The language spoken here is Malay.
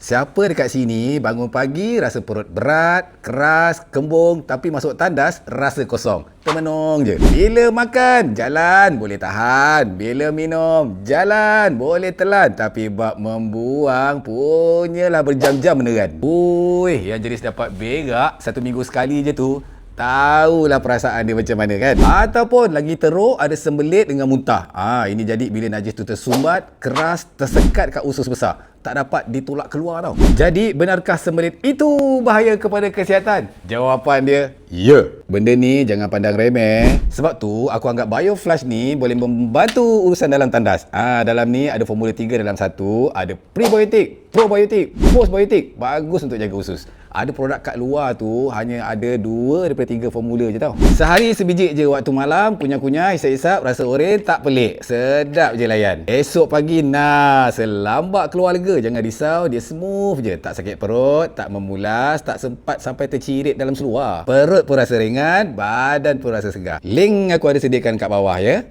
Siapa dekat sini bangun pagi rasa perut berat, keras, kembung tapi masuk tandas rasa kosong? Termenung je. Bila makan, jalan boleh tahan. Bila minum, jalan boleh telan. Tapi bab membuang punyalah berjam-jam meneran. Ui, yang jenis dapat berak 1 minggu sekali je tu, tahulah perasaan dia macam mana kan. Ataupun lagi teruk, ada sembelit dengan muntah. Ini jadi bila najis tu tersumbat, keras, tersekat kat usus besar, tak dapat ditolak keluar tau. Jadi benarkah sembelit itu bahaya kepada kesihatan? Jawapan dia, ya. Benda ni jangan pandang remeh. Sebab tu aku anggap BioFlush ni boleh membantu urusan dalam tandas. Dalam ni ada formula 3 dalam 1. Ada prebiotik, probiotik, postbiotik. Bagus untuk jaga usus. Ada produk kat luar tu hanya ada 2 daripada 3 formula je tau. Sehari sebiji je waktu malam, kunyah-kunyah, hisap-hisap, rasa oren, tak pelik. Sedap je layan. Esok pagi, selambak keluar lega. Jangan risau, dia smooth je. Tak sakit perut, tak memulas, tak sempat sampai tercirit dalam seluar. Perut pun rasa ringan, badan pun rasa segar. Link aku ada sediakan kat bawah ya.